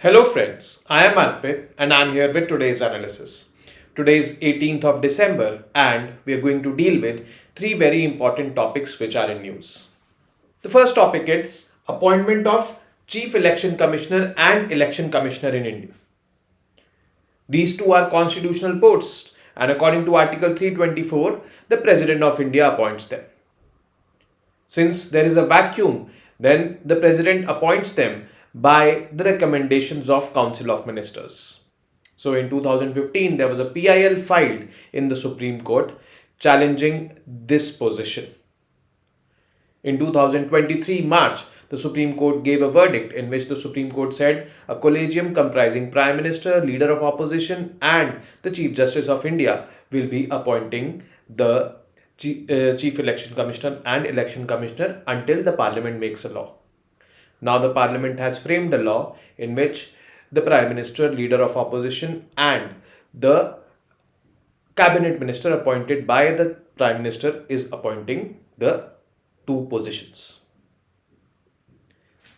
Hello friends, I am Arpit and I am here with today's analysis. Today is 18th of December and we are going to deal with three very important topics which are in news. The first topic is appointment of Chief Election Commissioner and Election Commissioner in India. These two are constitutional posts and according to Article 324, the President of India appoints them. Since there is a vacuum, then the President appoints them by the recommendations of Council of Ministers. So in 2015, there was a PIL filed in the Supreme Court challenging this position. In 2023 March, the Supreme Court gave a verdict in which the Supreme Court said a collegium comprising Prime Minister, Leader of Opposition and the Chief Justice of India will be appointing the Chief Election Commissioner and Election Commissioner until the Parliament makes a law. Now the Parliament has framed a law in which the Prime Minister, Leader of Opposition and the Cabinet Minister appointed by the Prime Minister is appointing the two positions.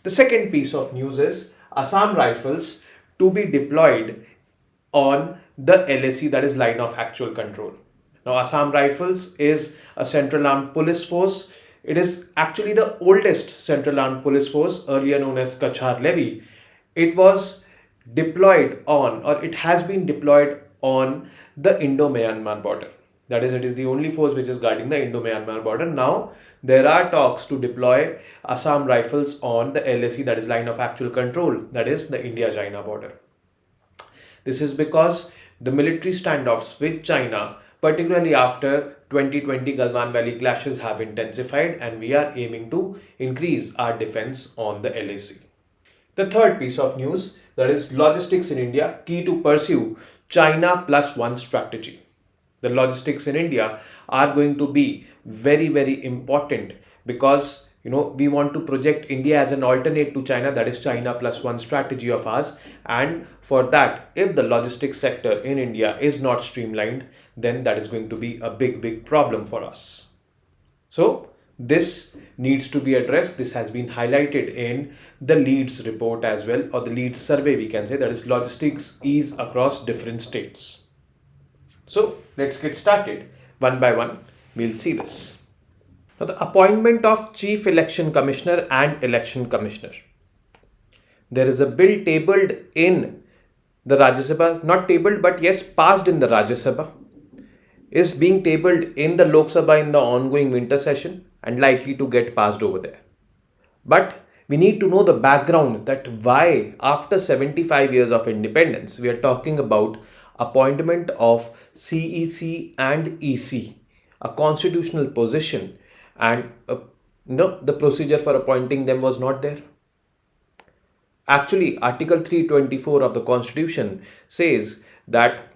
The second piece of news is Assam Rifles to be deployed on the LAC, that is line of actual control. Now Assam Rifles is a central armed police force. It is actually the oldest central armed police force, earlier known as Kachar Levy. It was deployed on, or it has been deployed on the Indo-Myanmar border. That is, it is the only force which is guarding the Indo-Myanmar border. Now, there are talks to deploy Assam Rifles on the LAC, that is line of actual control, that is the India-China border. This is because the military standoffs with China, particularly after 2020 Galwan Valley clashes, have intensified and we are aiming to increase our defense on the LAC. The third piece of news, that is logistics in India, key to pursue China plus one strategy. The logistics in India are going to be very, very important because we want to project India as an alternate to China, that is China plus one strategy of ours. And for that, if the logistics sector in India is not streamlined, then that is going to be a big problem for us. So this needs to be addressed. This has been highlighted in the Leeds report as well, or the Leeds survey we can say, that is logistics ease across different states. So let's get started. One by one, we'll see this. Now, the appointment of Chief Election Commissioner and Election Commissioner. There is a bill tabled in the Rajya Sabha, not tabled but yes, passed in the Rajya Sabha, is being tabled in the Lok Sabha in the ongoing winter session and likely to get passed over there. But we need to know the background, that why after 75 years of independence, we are talking about appointment of CEC and EC, a constitutional position, and the procedure for appointing them was not there. Actually, Article 324 of the Constitution says that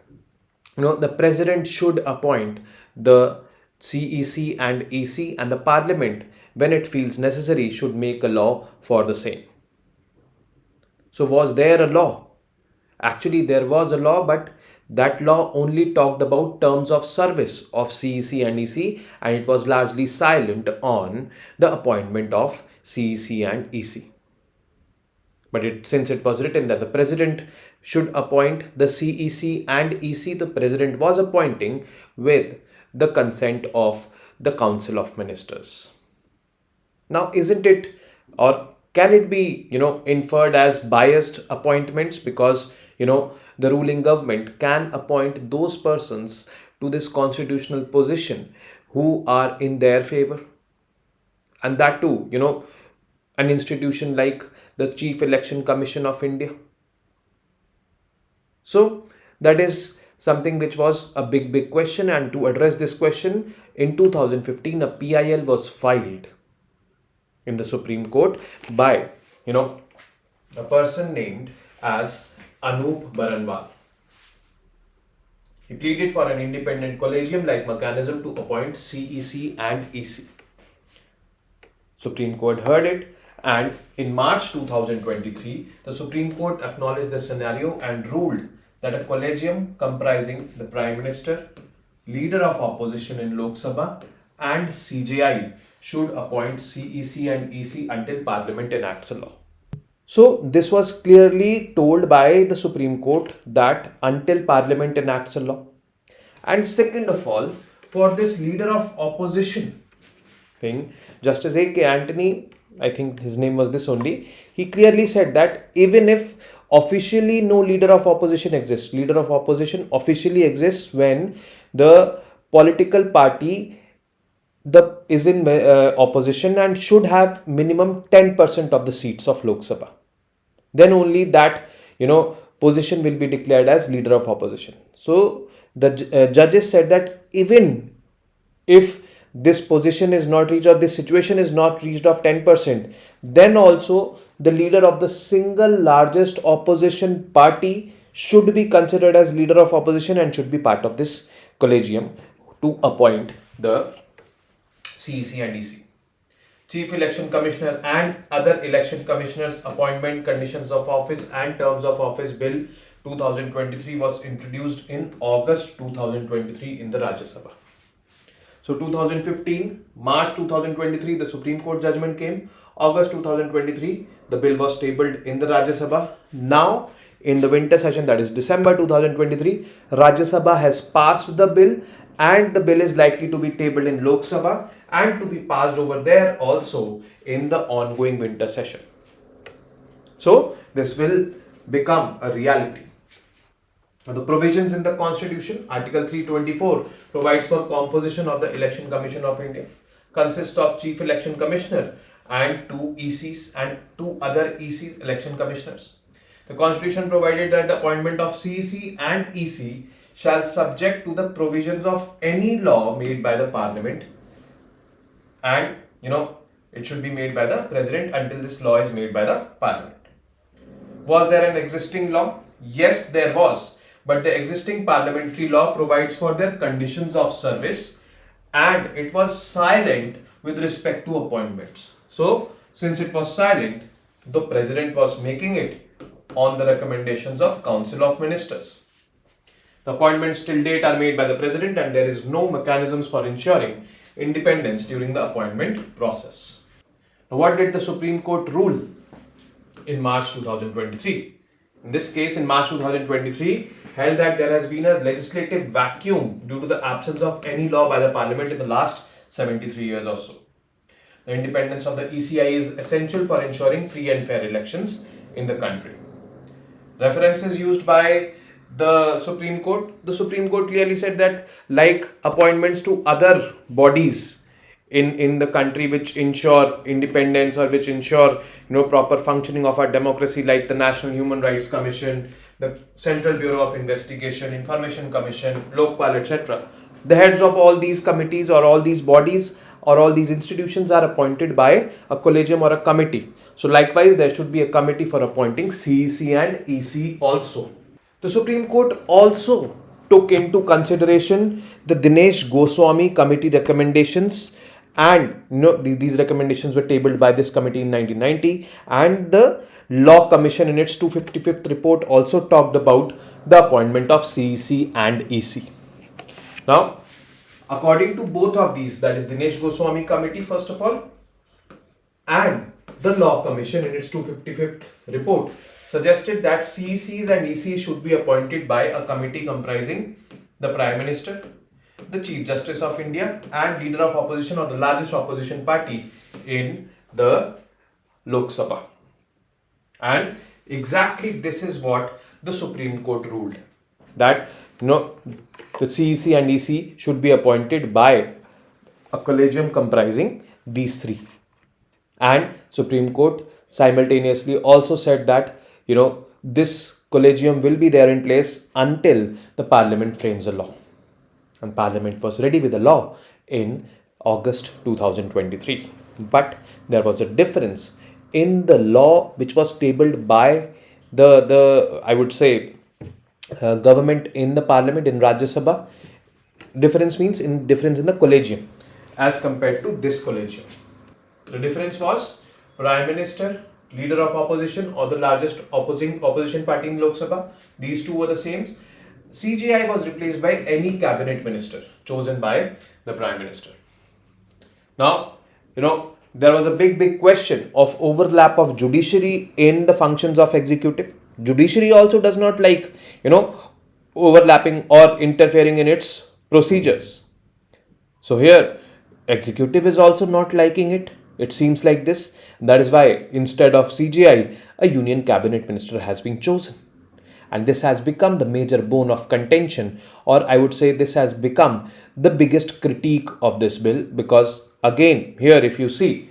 the President should appoint the CEC and EC, and the Parliament, when it feels necessary, should make a law for the same. So was there a law? Actually, there was a law, but that law only talked about terms of service of CEC and EC, and it was largely silent on the appointment of CEC and EC. But since it was written that the President should appoint the CEC and EC, the President was appointing with the consent of the Council of Ministers. Now, isn't it, or can it be, inferred as biased appointments, because, the ruling government can appoint those persons to this constitutional position who are in their favor? And that too, an institution like the Chief Election Commission of India. So that is something which was a big question, and to address this question, in 2015 a PIL was filed in the Supreme Court by a person named as Anup Baranwal. He pleaded for an independent collegium-like mechanism to appoint CEC and EC. Supreme Court heard it, and in March 2023, the Supreme Court acknowledged the scenario and ruled that a collegium comprising the Prime Minister, Leader of Opposition in Lok Sabha and CJI should appoint CEC and EC until Parliament enacts a law. So this was clearly told by the Supreme Court that until Parliament enacts a law. And second of all, for this leader of opposition thing, Justice A.K. Antony, I think his name was this only, he clearly said that even if officially no leader of opposition exists, leader of opposition officially exists when the political party is in opposition and should have minimum 10% of the seats of Lok Sabha. Then only that position will be declared as leader of opposition. So the judges said that even if this position is not reached or this situation is not reached of 10%, then also the leader of the single largest opposition party should be considered as leader of opposition and should be part of this collegium to appoint the CEC and EC. Chief Election Commissioner and other election commissioners appointment, conditions of office and terms of office bill 2023 was introduced in August 2023 in the Rajya Sabha. So 2015, March 2023, the Supreme Court judgment came. August 2023, the bill was tabled in the Rajya Sabha. Now, in the winter session, that is December 2023, Rajya Sabha has passed the bill and the bill is likely to be tabled in Lok Sabha and to be passed over there also in the ongoing winter session. So, this will become a reality. Now, the provisions in the Constitution, Article 324 provides for composition of the Election Commission of India, consists of Chief Election Commissioner and 2 ECs and 2 other ECs, election commissioners. The Constitution provided that the appointment of CEC and EC shall subject to the provisions of any law made by the Parliament, and it should be made by the President until this law is made by the Parliament. Was there an existing law? Yes, there was. But the existing parliamentary law provides for their conditions of service and it was silent with respect to appointments. So, since it was silent, the President was making it on the recommendations of Council of Ministers. The appointments till date are made by the President and there is no mechanisms for ensuring independence during the appointment process. Now, what did the Supreme Court rule in March 2023? In this case, in March 2023, held that there has been a legislative vacuum due to the absence of any law by the Parliament in the last 73 years or so. The independence of the ECI is essential for ensuring free and fair elections in the country. References used by the Supreme Court clearly said that like appointments to other bodies in the country which ensure independence or which ensure proper functioning of our democracy, like the National Human Rights Commission, the Central Bureau of Investigation, Information Commission, Lokpal, etc. The heads of all these committees or all these bodies or all these institutions are appointed by a collegium or a committee. So likewise, there should be a committee for appointing CEC and EC also. The Supreme Court also took into consideration the Dinesh Goswami committee recommendations, and these recommendations were tabled by this committee in 1990, and the Law Commission in its 255th report also talked about the appointment of CEC and EC. Now, according to both of these, that is Dinesh Goswami committee first of all and the Law Commission in its 255th report, suggested that CECs and ECs should be appointed by a committee comprising the Prime Minister, the Chief Justice of India and leader of opposition or the largest opposition party in the Lok Sabha. And exactly this is what the Supreme Court ruled, that the CEC and EC should be appointed by a collegium comprising these three. And Supreme Court simultaneously also said that this collegium will be there in place until the Parliament frames a law. And Parliament was ready with a law in August 2023. But there was a difference in the law which was tabled by the I would say government in the Parliament in Rajya Sabha. Difference means difference in the collegium as compared to this collegium. The difference was Prime Minister, leader of opposition or the largest opposition party in Lok Sabha. These two were the same. CJI was replaced by any cabinet minister chosen by the Prime Minister. Now, there was a big question of overlap of judiciary in the functions of executive. Judiciary also does not like, overlapping or interfering in its procedures. So here, executive is also not liking it. It seems like this. That is why instead of CGI, a union cabinet minister has been chosen. And this has become the major bone of contention, or I would say this has become the biggest critique of this bill, because again, here if you see,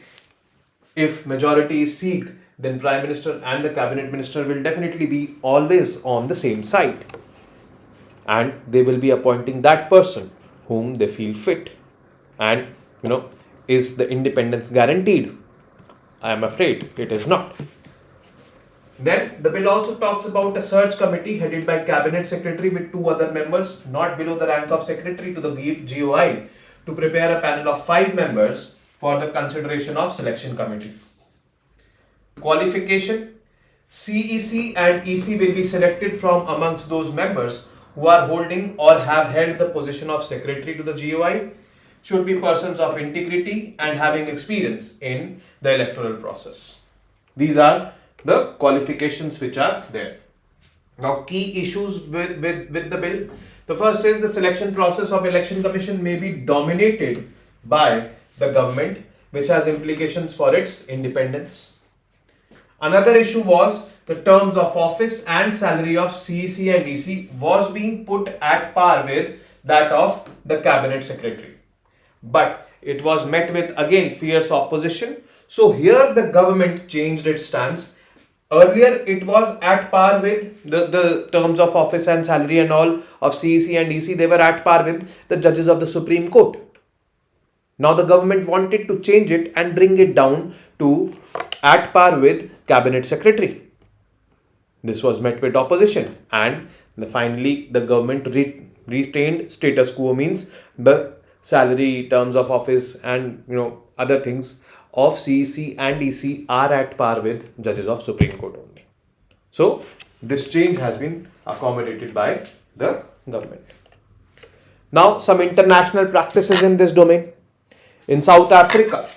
if majority is seeked, then Prime Minister and the Cabinet Minister will definitely be always on the same side. And they will be appointing that person whom they feel fit. And, is the independence guaranteed? I am afraid it is not. Then the bill also talks about a search committee headed by Cabinet Secretary with 2 other members, not below the rank of Secretary to the GOI, to prepare a panel of 5 members for the consideration of selection committee. Qualification: CEC and EC will be selected from amongst those members who are holding or have held the position of Secretary to the GOI, should be persons of integrity and having experience in the electoral process. These are the qualifications which are there. Now, key issues with the bill. The first is the selection process of election commission may be dominated by the government, which has implications for its independence. Another issue was the terms of office and salary of CEC and EC was being put at par with that of the cabinet secretary. But it was met with again fierce opposition. So here the government changed its stance. Earlier it was at par with the terms of office and salary and all of CEC and EC. They were at par with the judges of the Supreme Court. Now the government wanted to change it and bring it down to at par with cabinet secretary. This was met with opposition, and finally the government retained status quo, means the salary, terms of office and other things of CEC and EC are at par with judges of Supreme Court only. So this change has been accommodated by the government. Now some international practices in this domain. In South Africa,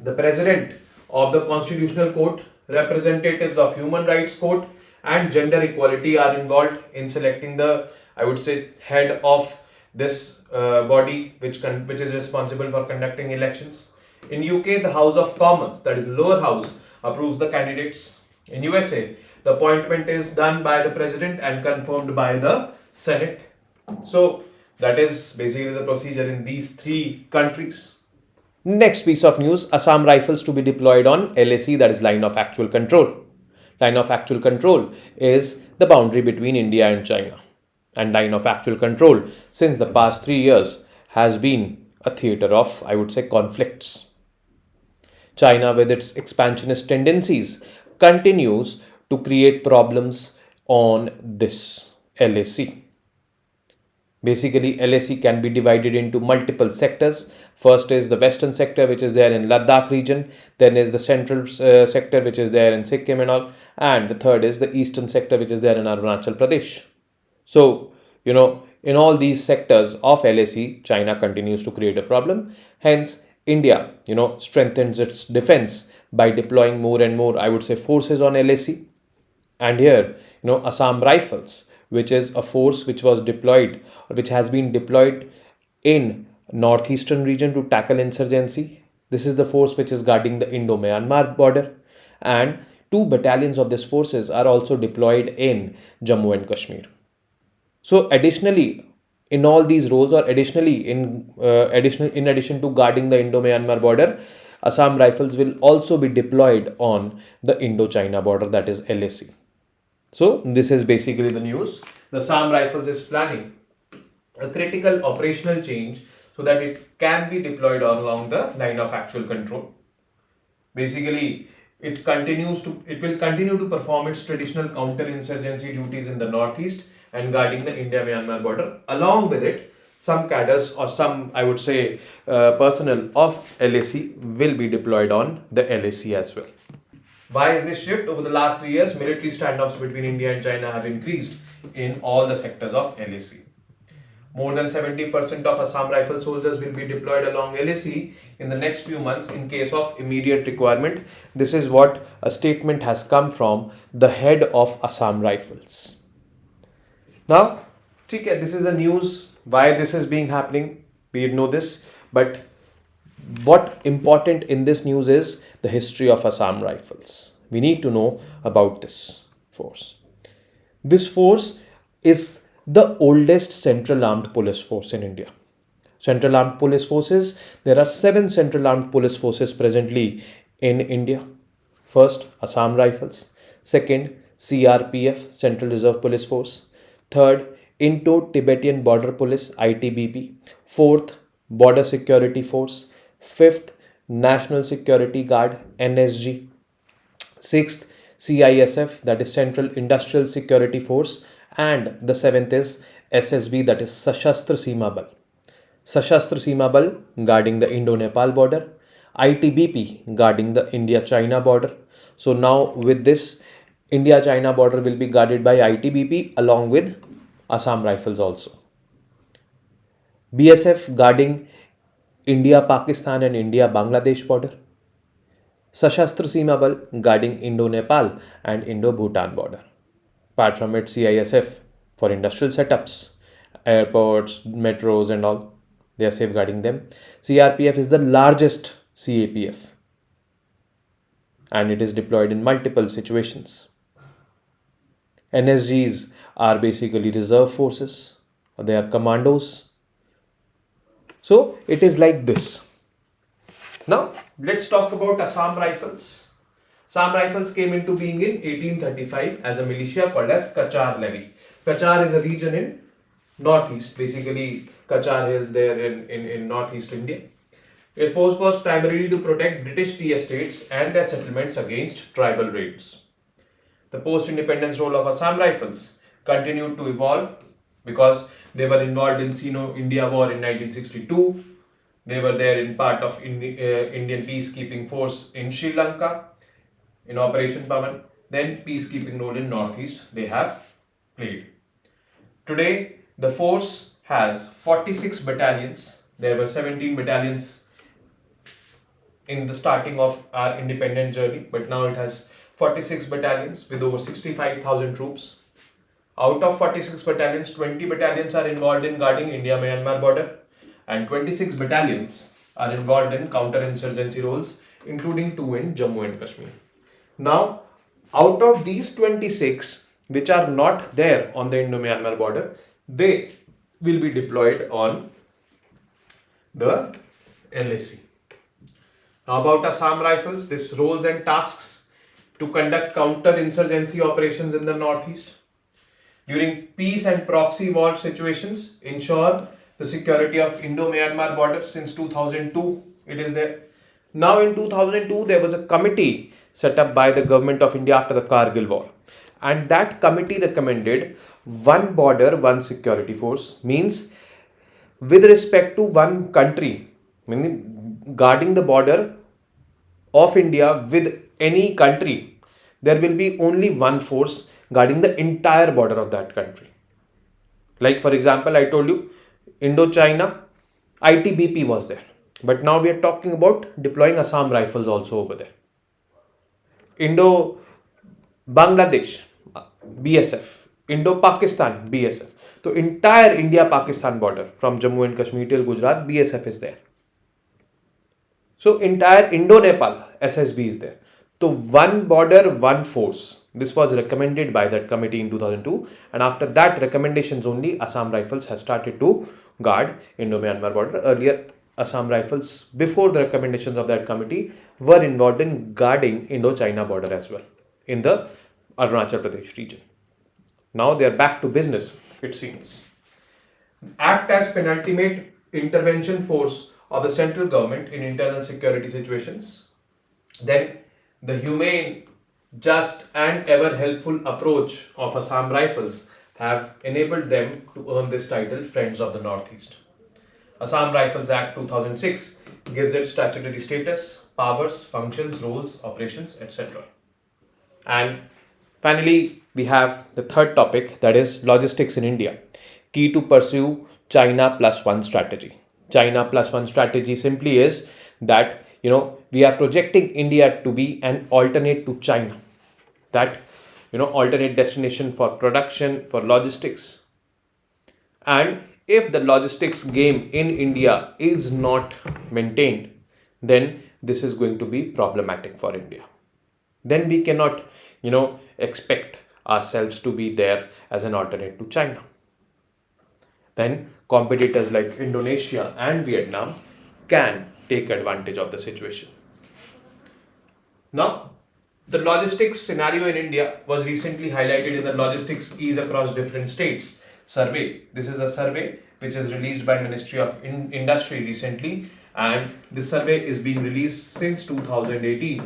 the president of the Constitutional Court, representatives of Human Rights Court and Gender Equality are involved in selecting the, I would say, head of this body which is responsible for conducting elections. In UK, the House of Commons, that is the lower house, approves the candidates. In USA, the appointment is done by the president and confirmed by the Senate. So that is basically the procedure in these 3 countries. Next piece of news, Assam Rifles to be deployed on LAC, that is line of actual control. Line of actual control is the boundary between India and China. And line of actual control since the past 3 years has been a theatre of, I would say, conflicts. China, with its expansionist tendencies, continues to create problems on this LAC. Basically, LAC can be divided into multiple sectors. First is the western sector, which is there in Ladakh region. Then is the central sector, which is there in Sikkim and all. And the third is the eastern sector, which is there in Arunachal Pradesh. So, in all these sectors of LAC, China continues to create a problem. Hence, India, strengthens its defense by deploying more and more, I would say, forces on LAC. And here, Assam Rifles, which is a force which was deployed, or which has been deployed in northeastern region to tackle insurgency. This is the force which is guarding the Indo-Myanmar border, and 2 battalions of these forces are also deployed in Jammu and Kashmir. So additionally, in all these roles, or additionally in addition to guarding the Indo-Myanmar border, Assam Rifles will also be deployed on the Indo-China border, that is LAC. So this is basically the news. The Assam Rifles is planning a critical operational change so that it can be deployed along the line of actual control. Basically, it will continue to perform its traditional counter-insurgency duties in the northeast and guarding the India-Myanmar border. Along with it, some cadres or some, I would say, personnel of LAC will be deployed on the LAC as well. Why is this shift? Over the last 3 years, military standoffs between India and China have increased in all the sectors of LAC. More than 70% of Assam Rifle soldiers will be deployed along LAC in the next few months in case of immediate requirement. This is what a statement has come from the head of Assam Rifles. Now, okay, this is a news. Why this is being happening, we know this, but what important in this news is the history of Assam Rifles. We need to know about this force. This force is the oldest central armed police force in India. Central armed police forces, there are 7 central armed police forces presently in India. First, Assam Rifles. Second, CRPF, Central Reserve Police Force. Third, Indo-Tibetan Border Police, ITBP. Fourth, Border Security Force. Fifth, National Security Guard, NSG. Sixth, CISF, that is Central Industrial Security Force. And the 7th is SSB, that is Sashastra Seema Bal. Sashastra Seema Bal guarding the Indo-Nepal border. ITBP guarding the India-China border. So now with this, India-China border will be guarded by ITBP along with Assam Rifles also. BSF guarding India-Pakistan and India-Bangladesh border. Sashastra Seema Bal guarding Indo-Nepal and Indo-Bhutan border. Apart from it, CISF for industrial setups, airports, metros and all, they are safeguarding them. CRPF is the largest CAPF and it is deployed in multiple situations. NSGs are basically reserve forces, they are commandos. So it is like this. Now let's talk about Assam Rifles. Assam Rifles came into being in 1835 as a militia called as Kachar Levy. Kachar is a region in northeast, basically Kachar Hills there in northeast India. Its force was primarily to protect British tea estates and their settlements against tribal raids. The post-independence role of Assam Rifles continued to evolve because they were involved in Sino-India War in 1962. They were there in part of Indian peacekeeping force in Sri Lanka in Operation Pavan. Then peacekeeping role in Northeast they have played. Today the force has 46 battalions. There were 17 battalions in the starting of our independent journey, but now it has 46 battalions with over 65,000 troops. Out of 46 battalions, 20 battalions are involved in guarding India-Myanmar border and 26 battalions are involved in counter-insurgency roles, including 2 in Jammu and Kashmir. Now, out of these 26 which are not there on the Indo-Myanmar border, they will be deployed on the LAC. Now about Assam Rifles, this roles and tasks to conduct counter-insurgency operations in the northeast. During peace and proxy war situations, ensure the security of Indo-Myanmar border. Since 2002, it is there. Now in 2002, there was a committee set up by the government of India after the Kargil war. And that committee recommended one border, one security force, means with respect to one country, meaning guarding the border of India with any country, there will be only one force guarding the entire border of that country. Like for example, I told you Indo-China, ITBP was there. But now we are talking about deploying Assam Rifles also over there. Indo-Bangladesh, BSF. Indo-Pakistan, BSF. So entire India-Pakistan border from Jammu and Kashmir till Gujarat, BSF is there. So entire Indo-Nepal, SSB is there. So one border, one force. This was recommended by that committee in 2002, and after that recommendations only Assam Rifles has started to guard Indo-Myanmar border. Earlier Assam Rifles, before the recommendations of that committee, were involved in guarding Indo-China border as well in the Arunachal Pradesh region. Now they are back to business, it seems. Act as penultimate intervention force of the central government in internal security situations. Then the humane, just and ever helpful approach of Assam Rifles have enabled them to earn this title, Friends of the Northeast. Assam Rifles Act 2006 gives it statutory status, powers, functions, roles, operations, etc. And finally, we have the third topic, that is logistics in India. key to pursue China plus one strategy. China plus one strategy simply is that, we are projecting India to be an alternate to China, that, alternate destination for production, for logistics. And if the logistics game in India is not maintained, then this is going to be problematic for India. Then we cannot, expect ourselves to be there as an alternate to China. Then competitors like Indonesia and Vietnam can take advantage of the situation. Now, the logistics scenario in India was recently highlighted in the Logistics Ease Across Different States survey. This is a survey which is released by Ministry of Industry recently, and this survey is being released since 2018.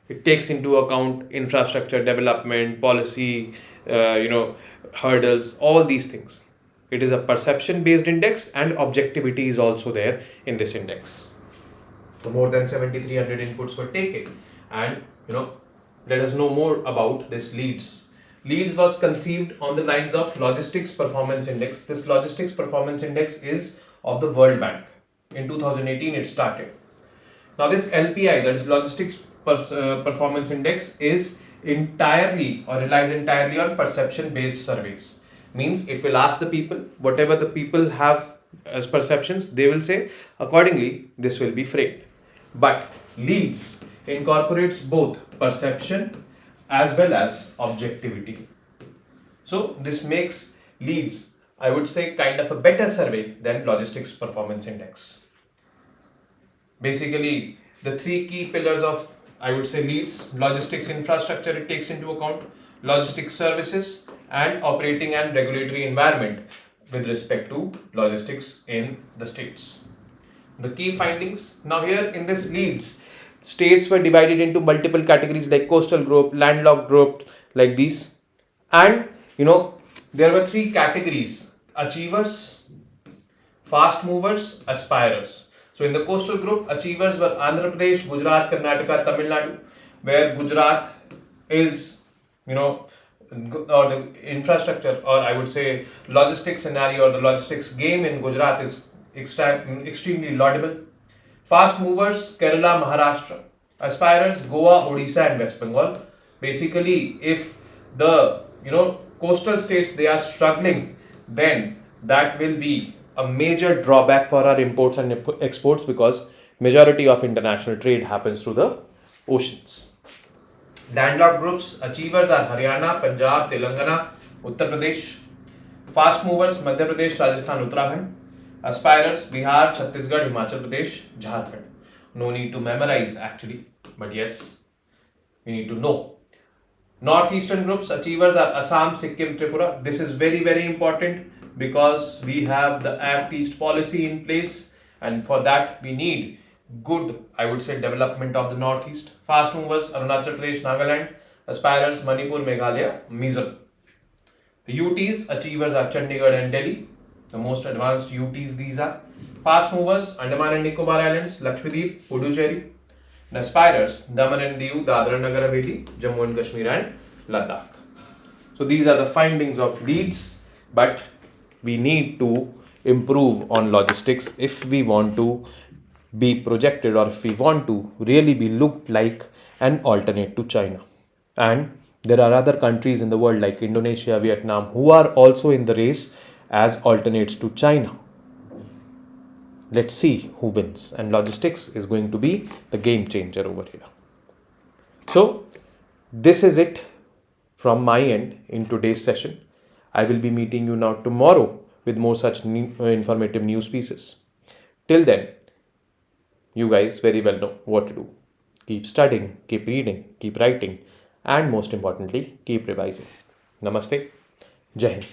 It takes into account infrastructure development, policy, hurdles, all these things. It is a perception-based index, and objectivity is also there in this index. So more than 7,300 inputs were taken, and let us know more about this LEADS. LEADS was conceived on the lines of Logistics Performance Index. This Logistics Performance Index is of the World Bank. In 2018 it started. Now this LPI, that is Logistics Performance Index, is entirely or relies entirely on perception-based surveys. Means it will ask the people, whatever the people have as perceptions, they will say, accordingly this will be framed. But LEADS incorporates both perception as well as objectivity. So this makes LEADS, I would say, kind of a better survey than Logistics Performance Index. Basically, the three key pillars of, I would say, LEADS: logistics infrastructure it takes into account, logistics services, and operating and regulatory environment with respect to logistics in the states. The key findings. Now here in this LEADS, states were divided into multiple categories like coastal group, landlocked group, like these. And there were three categories: achievers, fast movers, aspirers. So in the coastal group, achievers were Andhra Pradesh, Gujarat, Karnataka, Tamil Nadu, where Gujarat is, or the infrastructure, or I would say logistics scenario or the logistics game in Gujarat is extremely laudable. Fast movers, Kerala, Maharashtra. Aspirers, Goa, Odisha and West Bengal. Basically, if the coastal states, they are struggling, then that will be a major drawback for our imports and exports, because majority of international trade happens through the oceans. Landlocked groups, achievers are Haryana, Punjab, Telangana, Uttar Pradesh. Fast movers, Madhya Pradesh, Rajasthan, Uttarakhand. Aspirers, Bihar, Chhattisgarh, Himachal Pradesh, Jharkhand. No need to memorize actually, but yes, we need to know. Northeastern groups, achievers are Assam, Sikkim, Tripura. This is very, very important because we have the Act East policy in place, and for that we need good, I would say, development of the Northeast. Fast movers, Arunachal Pradesh, Nagaland. Aspirers, Manipur, Meghalaya, Mizoram. The UTs, achievers are Chandigarh and Delhi. The most advanced UTs these are. Fast movers, Andaman and Nicobar Islands, Lakshadweep, Puducherry. And aspirers, Daman and Diu, Dadra and Nagar Haveli, Jammu and Kashmir and Ladakh. So these are the findings of LEADS, but we need to improve on logistics if we want to be projected, or if we want to really be looked like an alternate to China. And there are other countries in the world like Indonesia, Vietnam, who are also in the race as alternates to China. Let's see who wins, and logistics is going to be the game changer over here. So this is it from my end in today's session. I will be meeting you now tomorrow with more such informative news pieces. Till then, you guys very well know what to do. Keep studying, keep reading, keep writing, and most importantly, keep revising. Namaste. Jai Hind.